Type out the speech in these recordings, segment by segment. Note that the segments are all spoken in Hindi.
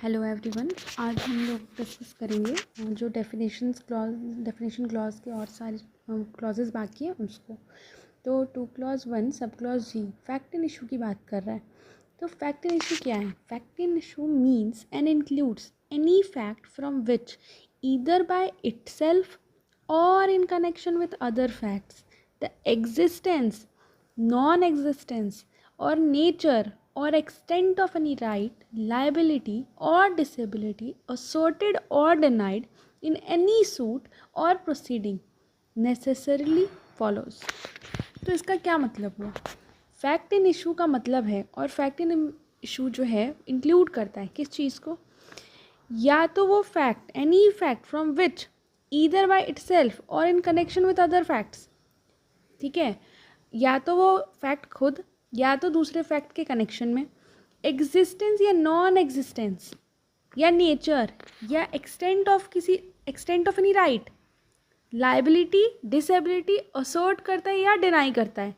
Hello everyone. आज हम लोग डिस्कस करेंगे जो डेफिनेशन क्लॉज के और सारे क्लॉजेस बाकी हैं उसको। तो 2 clause 1 sub clause ji fact in issue की बात कर रहा है। तो फैक्ट इन इशू क्या है? Fact in issue means and includes any fact from which either by itself or in connection with other facts the existence, non existence or nature or extent of any right, liability or disability asserted or denied in any suit or proceeding necessarily follows। तो इसका क्या मतलब हुआ? फैक्ट इन इशू का मतलब है, और फैक्ट इन इशू जो है इंक्लूड करता है किस चीज़ को? या तो वो fact, any fact from which either by itself or in connection with other facts, ठीक है, या तो वो फैक्ट खुद या तो दूसरे फैक्ट के कनेक्शन में, एग्जिस्टेंस या नॉन एग्जिस्टेंस या नेचर या extent of any right, liability, disability assert करता है या डिनाई करता है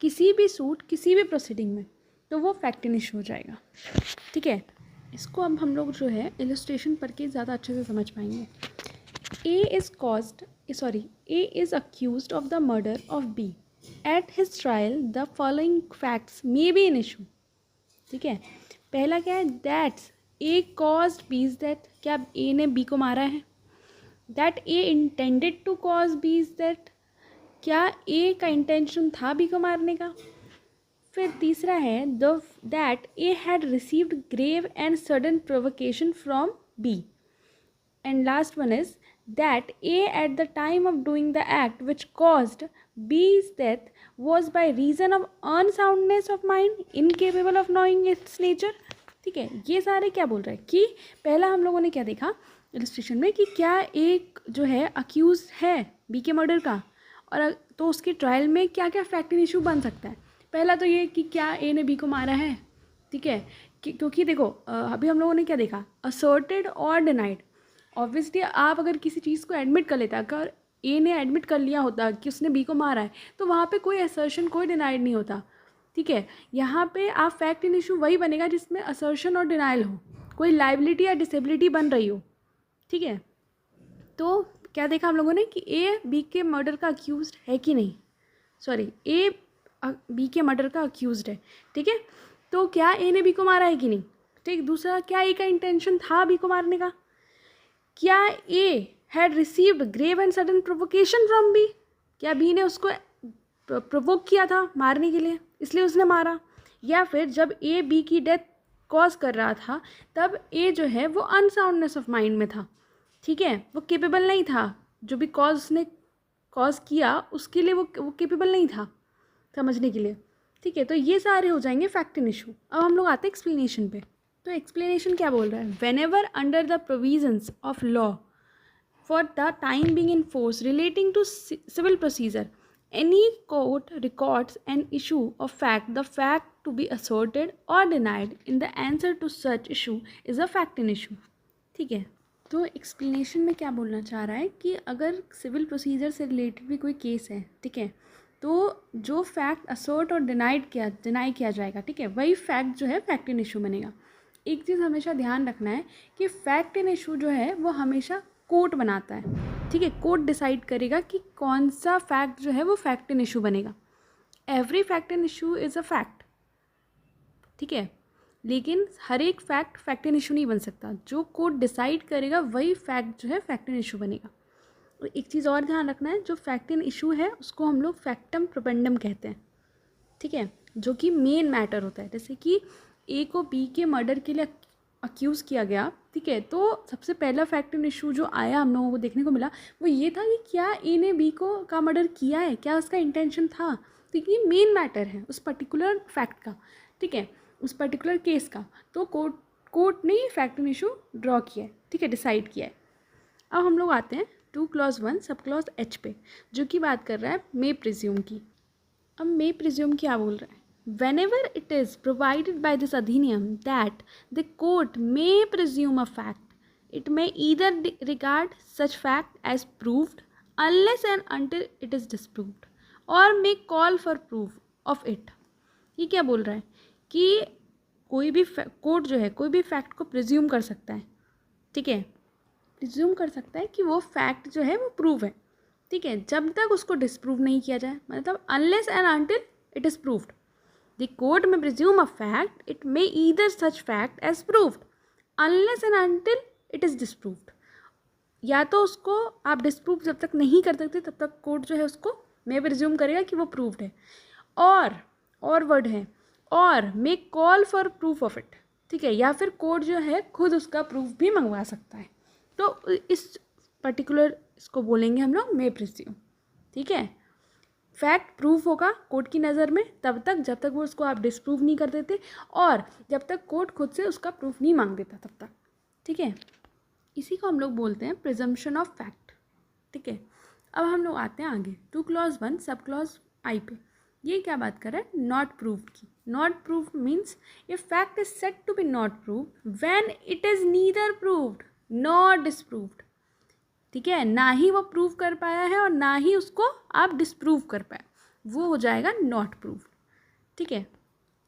किसी भी सूट, किसी भी प्रोसीडिंग में, तो वो फैक्ट इन इशू हो जाएगा। ठीक है, इसको अब हम लोग जो है इलस्ट्रेशन पढ़ के ज़्यादा अच्छे से समझ पाएंगे। A is accused of the murder of B. At his trial, the following facts may be an issue. ठीक है, पहला क्या है? That A caused B's death. क्या A ने B को मारा है? That A intended to cause B's death. क्या A का इंटेंशन था B को मारने का? फिर तीसरा है that A had received grave and sudden provocation from B. And last one is that A at the time of doing the act which caused B's death was by reason of unsoundness of mind, incapable of knowing its nature। ठीक है, ये सारे क्या बोल रहे हैं कि पहला हम लोगों ने क्या देखा इलस्ट्रेशन में कि क्या एक जो है अक्यूज है बी के मर्डर का, और तो उसके ट्रायल में क्या क्या फैक्ट इन इशू बन सकता है। पहला तो ये कि क्या ए ने बी को मारा है, ठीक है, क्योंकि देखो अभी हम लोगों ने क्या देखा, असर्टेड और डिनाइड। ऑब्वियसली आप अगर किसी चीज़ को एडमिट कर लेता, अगर ए ने एडमिट कर लिया होता कि उसने बी को मारा है, तो वहाँ पे कोई असर्शन, कोई डिनाइड नहीं होता। ठीक है, यहाँ पे आप फैक्ट इन इशू वही बनेगा जिसमें असर्शन और डिनाइल हो, कोई लाइबिलिटी या डिसेबिलिटी बन रही हो। ठीक है, तो क्या देखा हम लोगों ने कि ए बी के मर्डर का अक्यूज है कि नहीं, सॉरी ए बी के मर्डर का अक्यूज है। ठीक है, तो क्या ए ने बी को मारा है कि नहीं। ठीक, दूसरा क्या ए का इंटेंशन था बी को मारने का, क्या A had received grave and sudden provocation from B, क्या बी ने उसको प्रोवोक किया था मारने के लिए इसलिए उसने मारा, या फिर जब ए बी की डेथ कॉज कर रहा था तब ए जो है वो अनसाउंडनेस ऑफ माइंड में था। ठीक है, वो केपेबल नहीं था, जो भी कॉज उसने कॉज किया उसके लिए वो केपेबल नहीं था समझने के लिए। ठीक है, तो ये सारे हो जाएंगे फैक्ट इन इशू। अब हम लोग आते हैं एक्सप्लेनेशन पे। तो एक्सप्लेनेशन क्या बोल रहा है? Whenever under the provisions of law for the time being in force relating to civil procedure any court records an issue of fact, the fact to be asserted or denied in the answer to such issue is a fact in issue. ठीक है, तो एक्सप्लेनेशन में क्या बोलना चाह रहा है कि अगर सिविल प्रोसीजर से रिलेटेड भी कोई केस है, ठीक है, तो जो फैक्ट असर्ट और डिनाई किया जाएगा, ठीक है, वही फैक्ट जो है फैक्ट इन इशू बनेगा। एक चीज़ हमेशा ध्यान रखना है कि फैक्ट इन इशू जो है वो हमेशा कोर्ट बनाता है। ठीक है, कोर्ट डिसाइड करेगा कि कौन सा फैक्ट जो है वो फैक्ट इन इशू बनेगा। Every fact in issue is a fact, ठीक है, लेकिन हर एक फैक्ट इन इशू नहीं बन सकता। जो कोर्ट डिसाइड करेगा वही फैक्ट जो है फैक्ट इन इशू बनेगा। और एक चीज़ और ध्यान रखना है, जो फैक्ट इन इशू है उसको हम लोग फैक्टम प्रोपेंडम कहते हैं। ठीक है, जो कि मेन मैटर होता है। जैसे कि ए को बी के मर्डर के लिए अक्यूज़ किया गया, ठीक है, तो सबसे पहला फैक्ट इन इशू जो आया हम लोगों को देखने को मिला वो ये था कि क्या ए ने बी का मर्डर किया है, क्या उसका इंटेंशन था। तो ये मेन मैटर है उस पर्टिकुलर फैक्ट का, ठीक है, उस पर्टिकुलर केस का। तो कोर्ट ने फैक्ट इन इशू ड्रॉ किया है, ठीक है, डिसाइड किया है। अब हम लोग आते हैं 2 क्लॉज 1 सब क्लॉज एच पे, जो कि बात कर रहा है मे प्रिज्यूम की। अब मे प्रिज्यूम क्या बोल रहा है? Whenever it is provided by this अधिनियम that the court may presume a fact, it may either regard such fact as proved unless and until it is disproved or may call for proof of it। ये क्या बोल रहा है कि कोई भी कोर्ट जो है कोई भी फैक्ट को प्रिज्यूम कर सकता है, ठीक है, प्रिज्यूम कर सकता है कि वो फैक्ट जो है वो प्रूव है, ठीक है, जब तक उसको डिसप्रूव नहीं किया जाए, मतलब unless and until it is proved the court में presume a fact, it may either such fact as proved unless and until it is disproved. या तो उसको आप डिसप्रूव जब तक नहीं कर सकते तब तक कोर्ट जो है उसको मे प्रिज्यूम करेगा कि वो प्रूव्ड है, और वर्ड है और मे call for proof of it, ठीक है, या फिर कोर्ट जो है खुद उसका प्रूफ भी मंगवा सकता है। तो इस पर्टिकुलर इसको बोलेंगे हम लोग मे प्रिज्यूम, ठीक है। फैक्ट प्रूफ होगा कोर्ट की नज़र में तब तक जब तक वो उसको आप डिसप्रूव नहीं कर देते, और जब तक कोर्ट खुद से उसका प्रूफ नहीं मांग देता तब तक, ठीक है। इसी को हम लोग बोलते हैं प्रिजम्पशन ऑफ फैक्ट, ठीक है। अब हम लोग आते हैं आगे 2 क्लॉज 1 सब क्लॉज आई पे। ये क्या बात कर रहा है, नॉट प्रूव्ड की। Not proved means a fact is said to be not proved when it is neither proved nor disproved, ठीक है, ना ही वो प्रूव कर पाया है और ना ही उसको आप डिसप्रूव कर पाए, वो हो जाएगा नॉट प्रूव्ड, ठीक है।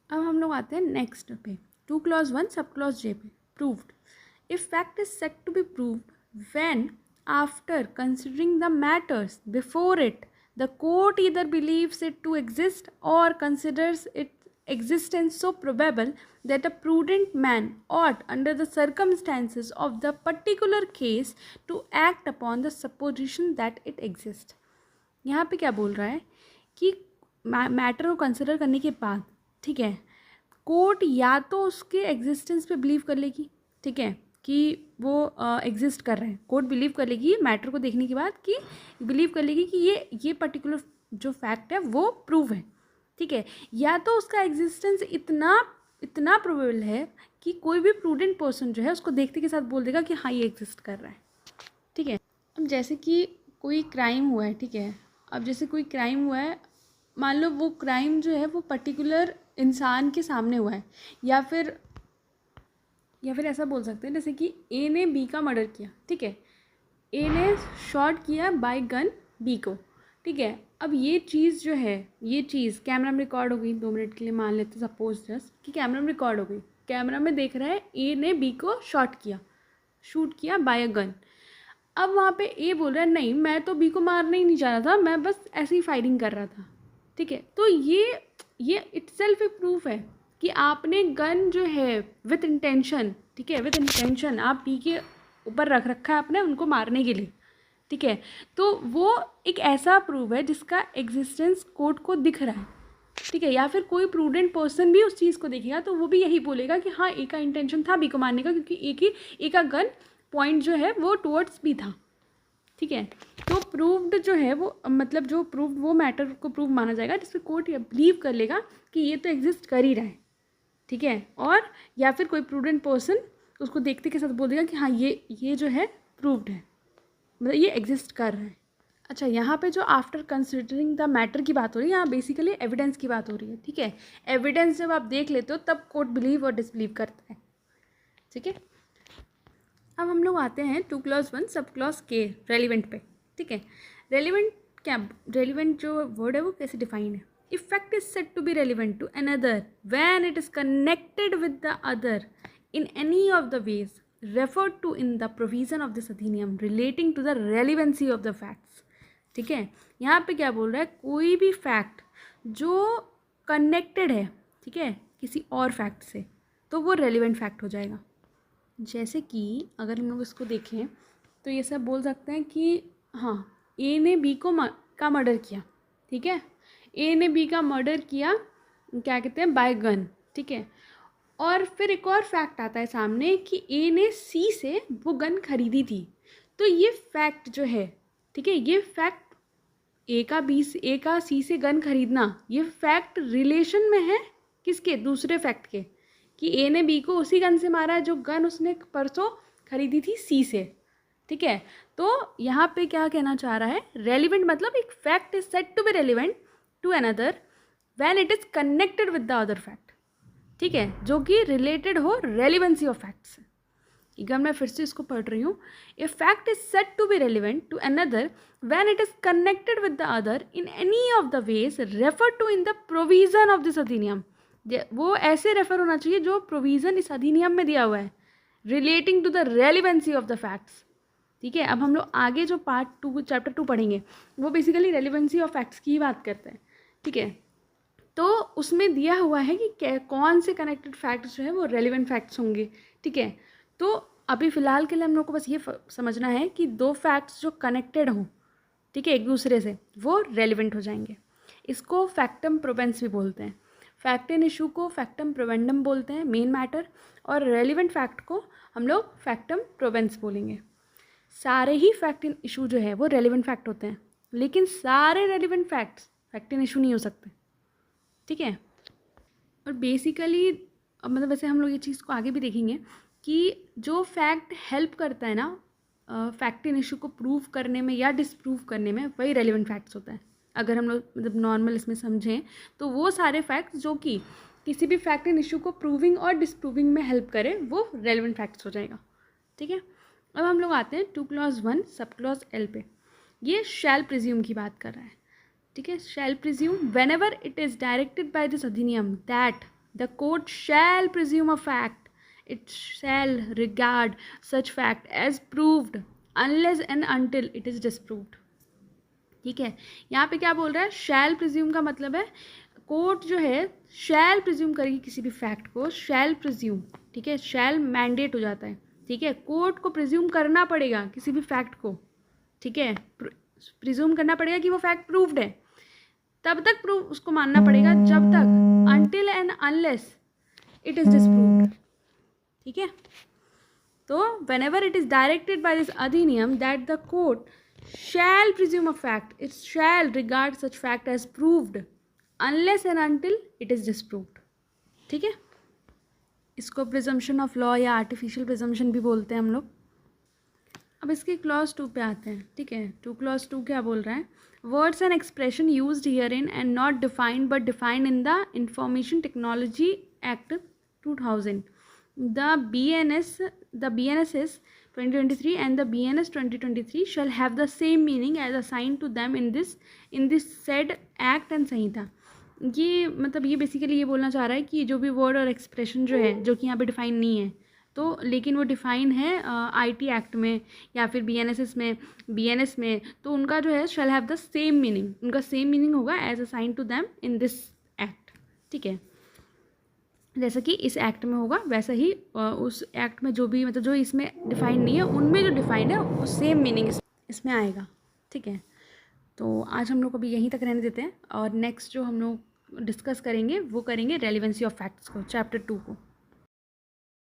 अब हम लोग आते हैं नेक्स्ट पे 2 क्लॉज 1 सब क्लॉज जे पे, proved. If fact is said to be proved when, after considering the matters before it, the court either believes it to exist or considers its existence so probable that a prudent man ought, under the circumstances of the particular case, to act upon the supposition that it exists. यहाँ पे क्या बोल रहा है कि मैटर को कंसिडर करने के बाद, ठीक है, कोर्ट या तो उसके एग्जिस्टेंस पे बिलीव कर लेगी, ठीक है, कि वो एग्जिस्ट कर रहे हैं, कोर्ट बिलीव कर लेगी मैटर को देखने के बाद कि बिलीव कर लेगी कि ये पर्टिकुलर जो फैक्ट है वो प्रूव है, ठीक है, या तो उसका एग्जिस्टेंस इतना प्रोबेबल है कि कोई भी प्रूडेंट पर्सन जो है उसको देखते के साथ बोल देगा कि हाँ ये एग्जिस्ट कर रहा है, ठीक है। अब जैसे कि कोई क्राइम हुआ है, ठीक है, अब जैसे कोई क्राइम हुआ है, मान लो वो क्राइम जो है वो पर्टिकुलर इंसान के सामने हुआ है, या फिर ऐसा बोल सकते हैं जैसे कि ए ने बी का मर्डर किया, ठीक है, ए ने शॉट किया बाय गन बी को, ठीक है। अब ये चीज़ जो है, ये चीज़ कैमरा में रिकॉर्ड हो गई, 2 मिनट के लिए मान लेते सपोज जस्ट कि कैमरा में रिकॉर्ड हो गई, कैमरा में देख रहा है ए ने बी को शूट किया बाय अ गन। अब वहाँ पे ए बोल रहा है नहीं मैं तो बी को मारना ही नहीं चाह रहा था, मैं बस ऐसे ही फायरिंग कर रहा था, ठीक है। तो ये इटसेल्फ एक प्रूफ है कि आपने गन जो है विथ इंटेंशन, ठीक है, विथ इंटेंशन आप बी के ऊपर रख रखा है आपने उनको मारने के लिए, ठीक है। तो वो एक ऐसा प्रूफ है जिसका एग्जिस्टेंस कोर्ट को दिख रहा है, ठीक है, या फिर कोई प्रूडेंट पर्सन भी उस चीज़ को देखेगा तो वो भी यही बोलेगा कि हाँ ए का इंटेंशन था बी को मारने का, क्योंकि ए का गन पॉइंट जो है वो टुवर्ड्स बी था, ठीक है। तो प्रूव्ड जो है वो मतलब जो प्रूव्ड वो मैटर को प्रूव माना जाएगा जिसमें कोर्ट बिलीव कर लेगा कि ये तो एग्जिस्ट कर ही रहा है, ठीक है, और या फिर कोई प्रूडेंट पर्सन उसको देखते के साथ बोल देगा कि हाँ ये जो है प्रूव्ड है, मतलब ये एग्जिस्ट कर रहा है। अच्छा, यहाँ पे जो आफ्टर कंसिडरिंग द मैटर की बात हो रही है, यहाँ बेसिकली एविडेंस की बात हो रही है, ठीक है। एविडेंस जब आप देख लेते हो तब कोर्ट बिलीव और डिसबिलीव करता है, ठीक है। अब हम लोग आते हैं 2 क्लॉज 1 सब क्लॉज के रेलिवेंट पे, ठीक है। रेलिवेंट जो वर्ड है वो कैसे डिफाइन है, if fact is said to be relevant to another when it is connected with the other in any of the ways referred to in the provision of this अधिनियम relating to the relevancy of the facts, ठीक है। यहाँ पे क्या बोल रहा है, कोई भी फैक्ट जो कनेक्टेड है, ठीक है, किसी और फैक्ट से, तो वो रेलिवेंट फैक्ट हो जाएगा। जैसे कि अगर हम लोग इसको देखें तो ये सब बोल सकते हैं कि हाँ ए ने बी का मर्डर किया, ठीक है, ए ने बी का मर्डर किया, क्या कहते हैं, बाय गन, ठीक है। और फिर एक और फैक्ट आता है सामने कि ए ने सी से वो गन खरीदी थी, तो ये फैक्ट जो है, ठीक है, ये फैक्ट ए का सी से गन खरीदना, ये फैक्ट रिलेशन में है किसके, दूसरे फैक्ट के, कि ए ने बी को उसी गन से मारा है जो गन उसने परसों खरीदी थी सी से, ठीक है। तो यहाँ पे क्या कहना चाह रहा है, रेलिवेंट मतलब एक fact is said to be relevant to another when it is connected with the other fact, ठीक है, जो कि रिलेटेड हो रेलिवेंसी ऑफ फैक्ट्स। एक बार मैं फिर से इसको पढ़ रही हूँ, a fact is said to be relevant to another when it is connected with the other in any of the ways refer to in the provision of this अधिनियम वो ऐसे रेफर होना चाहिए जो प्रोविज़न इस अधिनियम में दिया हुआ है relating to the relevancy of the facts. ठीक है, अब हम लोग आगे जो पार्ट 2 चैप्टर 2 पढ़ेंगे वो बेसिकली रेलिवेंसी ऑफ फैक्ट्स की ही बात करते हैं। ठीक है, तो उसमें दिया हुआ है कि कौन से कनेक्टेड फैक्ट्स जो है वो रेलिवेंट फैक्ट्स होंगे। ठीक है, तो अभी फ़िलहाल के लिए हम लोग को बस ये समझना है कि दो फैक्ट्स जो कनेक्टेड हों, ठीक है, एक दूसरे से, वो रेलिवेंट हो जाएंगे। इसको फैक्टम प्रोबेंस भी बोलते हैं। फैक्ट इन इशू को फैक्टम प्रोवेंडम बोलते हैं, मेन मैटर, और रेलिवेंट फैक्ट को हम लोग फैक्टम प्रोबेंस बोलेंगे। सारे ही फैक्ट इन इशू जो है वो रेलिवेंट फैक्ट होते हैं, लेकिन सारे relevant facts fact in issue नहीं हो सकते। ठीक है, और बेसिकली मतलब वैसे हम लोग ये चीज़ को आगे भी देखेंगे कि जो फैक्ट हेल्प करता है ना फैक्ट इन इशू को प्रूव करने में या डिसप्रूव करने में, वही रेलिवेंट फैक्ट्स होता है। अगर हम लोग मतलब नॉर्मल इसमें समझें तो वो सारे फैक्ट्स जो कि किसी भी फैक्ट इन इशू को प्रूविंग और डिसप्रूविंग में हेल्प करें वो रेलिवेंट फैक्ट्स हो जाएगा। ठीक है, अब हम लोग आते हैं 2 क्लॉज 1 सब क्लॉज एल पे। ये शैल प्रिज्यूम की बात कर रहा है। ठीक है, shall presume whenever it is directed by this अधिनियम that the court shall presume a fact it shall regard such fact as proved unless and until it is disproved। ठीक है, यहाँ पे क्या बोल रहा है, shall presume का मतलब है कोर्ट जो है shall presume करेगी किसी भी फैक्ट को, shall presume। ठीक है, shall मैंडेट हो जाता है। ठीक है, कोर्ट को प्रिज्यूम करना पड़ेगा किसी भी फैक्ट को। ठीक है, प्रिज्यूम करना पड़ेगा कि वो फैक्ट प्रूव्ड है, तब तक प्रूव उसको मानना पड़ेगा जब तक until and unless it is disproved। ठीक है, तो whenever it is directed by this अधिनियम that the court shall presume a fact, it shall regard such fact as proved unless and until it is disproved. ठीक है, इसको प्रिजम्पशन ऑफ लॉ या आर्टिफिशियल प्रिजम्पशन भी बोलते हैं हम लोग। अब इसके क्लॉज 2 पे आते हैं। ठीक है, 2 क्लॉज 2 क्या बोल रहा है, words and expression used here in and not defined but defined in the information technology act 2000, the BNSS 2023 and the BNS 2023 shall have the same meaning as assigned to them in this said act and संहिता। ये मतलब ये बेसिकली ये बोलना चाह रहा है कि जो भी वर्ड और एक्सप्रेशन जो है जो कि यहाँ पे डिफाइन नहीं है, तो लेकिन वो डिफाइन है IT एक्ट में या फिर BNS में, तो उनका जो है shall have the same meaning, उनका सेम मीनिंग होगा as assigned to them in this act. ठीक है, जैसा कि इस एक्ट में होगा वैसा ही उस एक्ट में जो भी मतलब जो इसमें डिफाइन नहीं है उनमें जो डिफाइंड है वो सेम मीनिंग इसमें आएगा। ठीक है, तो आज हम लोग अभी यहीं तक रहने देते हैं और नेक्स्ट जो हम लोग डिस्कस करेंगे वो करेंगे रेलिवेंसी ऑफ फैक्ट्स को, चैप्टर 2 को।